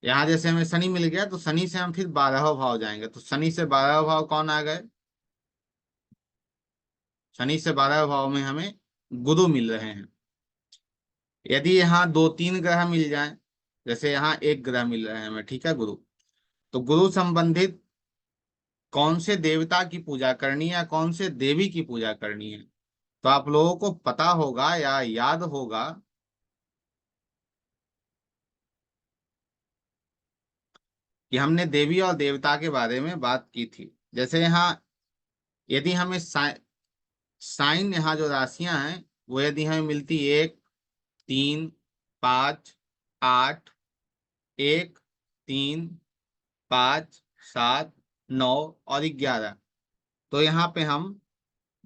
[SPEAKER 1] यहाँ जैसे हमें शनि मिल गया, तो शनि से हम फिर 12वां भाव जाएंगे। तो शनि से 12वां भाव कौन आ गए? शनि से 12वें भाव में हमें गुरु मिल रहे हैं। यदि यहाँ दो तीन ग्रह मिल जाएं, जैसे यहाँ एक ग्रह मिल रहा है हमें, ठीक है, गुरु। तो गुरु संबंधित कौन से देवता की पूजा करनी है या कौन से देवी की पूजा करनी है, तो आप लोगों को पता होगा या याद होगा कि हमने देवी और देवता के बारे में बात की थी। जैसे यहाँ यदि हमें साइन, यहाँ जो राशियां हैं वो यदि हमें मिलती 1, 3, 5, 8, 1, 3, 5, 7, 9 और 11, तो यहाँ पे हम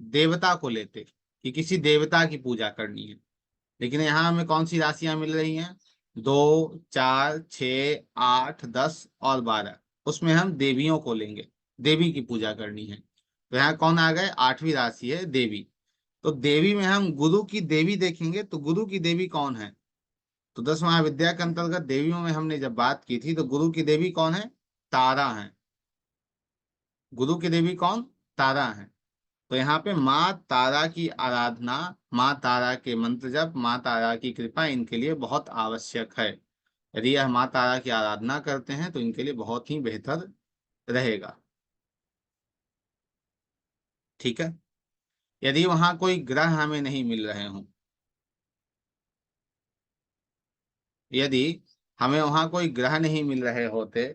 [SPEAKER 1] देवता को लेते कि किसी देवता की पूजा करनी है। लेकिन यहाँ हमें कौन सी राशियां मिल रही हैं? 2, 4, 6, 8, 10 और 12, उसमें हम देवियों को लेंगे, देवी की पूजा करनी है। तो यहाँ कौन आ गए? 8वीं राशि है देवी। तो देवी में हम गुरु की देवी देखेंगे, तो गुरु की देवी कौन है? तो 10 महाविद्या के अंतर्गत देवियों में हमने जब बात की थी तो गुरु की देवी कौन है? तारा है। गुरु की देवी कौन? तारा है। तो यहाँ पे माँ तारा की आराधना, माँ तारा के मंत्र जप, माँ तारा की कृपा इनके लिए बहुत आवश्यक है। यदि यह माँ तारा की आराधना करते हैं तो इनके लिए बहुत ही बेहतर रहेगा। ठीक है। यदि वहां कोई ग्रह हमें नहीं मिल रहे हों, यदि हमें वहां कोई ग्रह नहीं मिल रहे होते,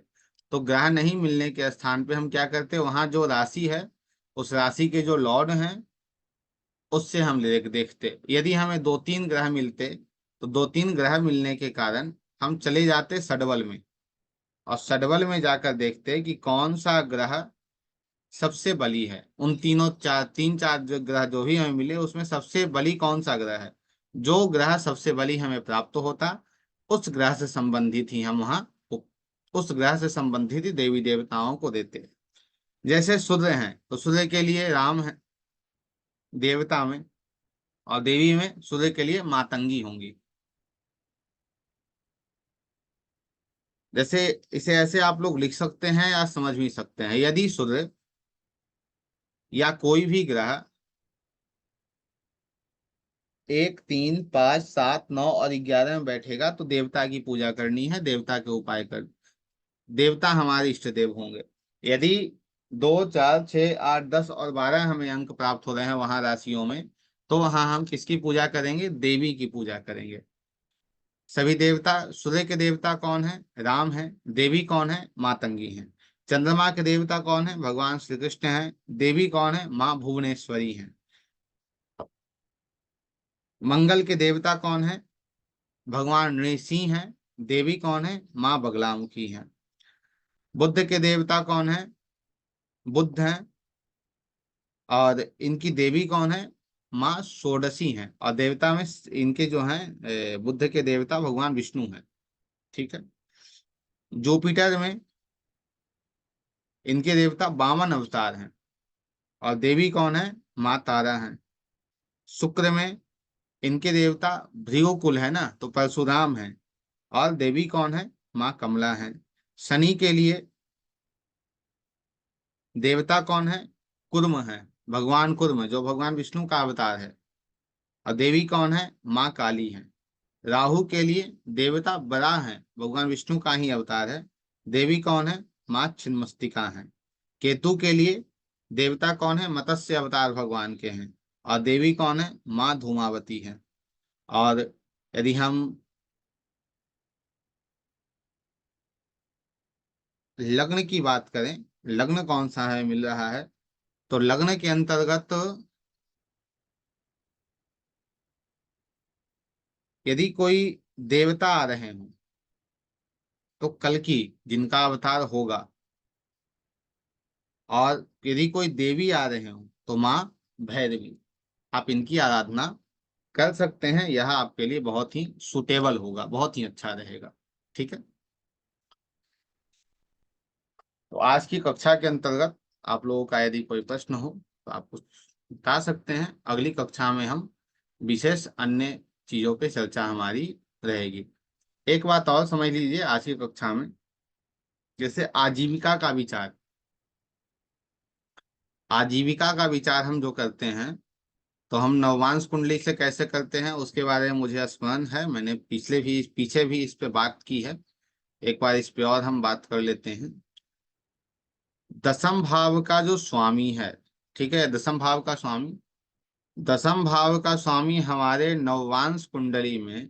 [SPEAKER 1] तो ग्रह नहीं मिलने के स्थान पे हम क्या करते? वहां जो राशि है उस राशि के जो लॉर्ड हैं उससे हम देखते। यदि हमें 2-3 ग्रह मिलते तो 2-3 ग्रह मिलने के कारण हम चले जाते षडबल में, और षडबल में जाकर देखते कि कौन सा ग्रह सबसे बली है। उन तीनों चार, 3-4 जो ग्रह जो भी हमें मिले उसमें सबसे बली कौन सा ग्रह है, जो ग्रह सबसे बली हमें प्राप्त होता उस ग्रह से संबंधित ही हम वहां उस ग्रह से संबंधित ही देवी देवताओं को देते। जैसे सूर्य हैं तो सूर्य के लिए राम है देवता में, और देवी में सूर्य के लिए मातंगी होंगी। जैसे इसे ऐसे आप लोग लिख सकते हैं या समझ भी सकते हैं। यदि सूर्य या कोई भी ग्रह 1, 3, 5, 7, 9 और 11 में बैठेगा तो देवता की पूजा करनी है, देवता के उपाय कर, देवता हमारे इष्ट देव होंगे। यदि 2, 4, 6, 8, 10 और 12 हमें अंक प्राप्त हो रहे हैं वहां राशियों में, तो वहां हम किसकी पूजा करेंगे? देवी की पूजा करेंगे। सभी देवता, सूर्य के देवता कौन है? राम है। देवी कौन है? मातंगी है। चंद्रमा के देवता कौन है? भगवान श्री कृष्ण है। देवी कौन है? माँ भुवनेश्वरी है। मंगल के देवता कौन है? भगवान नृसिंह है। देवी कौन है? माँ बगलामुखी है। बुद्ध के देवता कौन है? बुद्ध है। और इनकी देवी कौन है? माँ षोडशी है। और देवता में इनके जो हैं बुद्ध के देवता भगवान विष्णु है। ठीक है। जुपिटर में इनके देवता वामन अवतार हैं, और देवी कौन है? माँ तारा है। शुक्र में इनके देवता भृगुकुल है ना, तो परशुराम है, और देवी कौन है? माँ कमला है। शनि के लिए देवता कौन है? कुर्म है, भगवान कुर्म जो भगवान विष्णु का अवतार है, और देवी कौन है? माँ काली है। राहु के लिए देवता बराह है, भगवान विष्णु का ही अवतार है। देवी कौन है? माँ छिन्नमस्तिका है। केतु के लिए देवता कौन है? मत्स्य अवतार भगवान के हैं, और देवी कौन है? माँ धूमावती है। और यदि हम लग्न की बात करें, लग्न कौन सा है मिल रहा है, तो लग्न के अंतर्गत यदि कोई देवता आ रहे हों तो कल्कि जिनका अवतार होगा, और यदि कोई देवी आ रहे हों तो माँ भैरवी। आप इनकी आराधना कर सकते हैं, यह आपके लिए बहुत ही सुटेबल होगा, बहुत ही अच्छा रहेगा। ठीक है। तो आज की कक्षा के अंतर्गत आप लोगों का यदि कोई प्रश्न हो तो आप कुछ बता सकते हैं। अगली कक्षा में हम विशेष अन्य चीजों पे चर्चा हमारी रहेगी। एक बात और समझ लीजिए आज की कक्षा में, जैसे आजीविका का विचार, आजीविका का विचार हम जो करते हैं तो हम नवमांश कुंडली से कैसे करते हैं उसके बारे में मुझे स्मरण है, मैंने पीछे भी इस पे बात की है। एक बार इस पे और हम बात कर लेते हैं। दसम भाव का जो स्वामी है, ठीक है, दसम भाव का स्वामी हमारे नववांश कुंडली में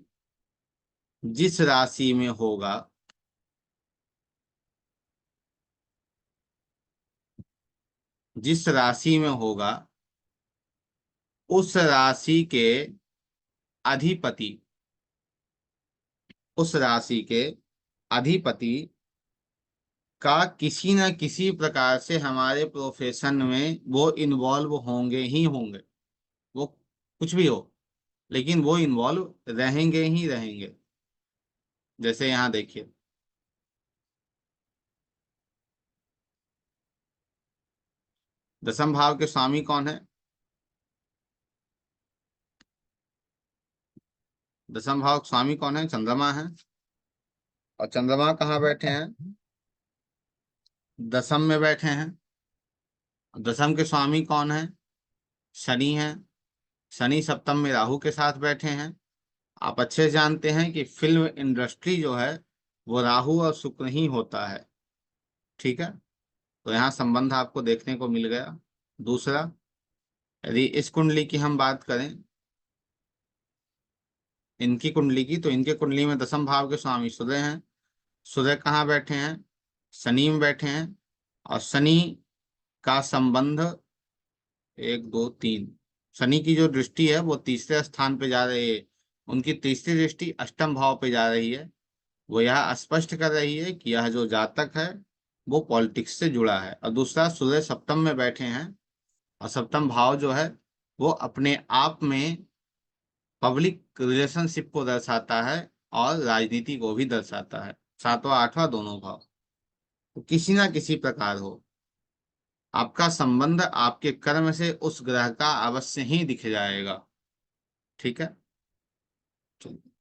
[SPEAKER 1] जिस राशि में होगा, जिस राशि में होगा उस राशि के अधिपति, उस राशि के अधिपति का किसी न किसी प्रकार से हमारे प्रोफेशन में वो इन्वॉल्व होंगे ही होंगे। वो कुछ भी हो, लेकिन वो इन्वॉल्व रहेंगे ही रहेंगे। जैसे यहाँ देखिए, दसम भाव के स्वामी कौन है? दसम भाव के स्वामी कौन है? चंद्रमा है। और चंद्रमा कहाँ बैठे हैं? दसम में बैठे हैं। दसम के स्वामी कौन है? शनि है। शनि सप्तम में राहु के साथ बैठे हैं। आप अच्छे से जानते हैं कि फिल्म इंडस्ट्री जो है वो राहु और शुक्र ही होता है। ठीक है, तो यहाँ संबंध आपको देखने को मिल गया। दूसरा, यदि इस कुंडली की हम बात करें, इनकी कुंडली की, तो इनके कुंडली में दसम भाव के स्वामी सूर्य हैं। सूर्य कहाँ बैठे हैं? शनि में बैठे हैं। और शनि का संबंध, एक दो तीन, शनि की जो दृष्टि है वो तीसरे स्थान पे जा रही है। उनकी तीसरी दृष्टि अष्टम भाव पे जा रही है। वो यह स्पष्ट कर रही है कि यह जो जातक है वो पॉलिटिक्स से जुड़ा है। और दूसरा, सूर्य सप्तम में बैठे हैं। और सप्तम भाव जो है वो अपने आप में पब्लिक रिलेशनशिप को दर्शाता है और राजनीति को भी दर्शाता है। सातवां आठवां दोनों भाव, तो किसी ना किसी प्रकार हो, आपका संबंध आपके कर्म से उस ग्रह का अवश्य ही दिख जाएगा। ठीक है, चलिए।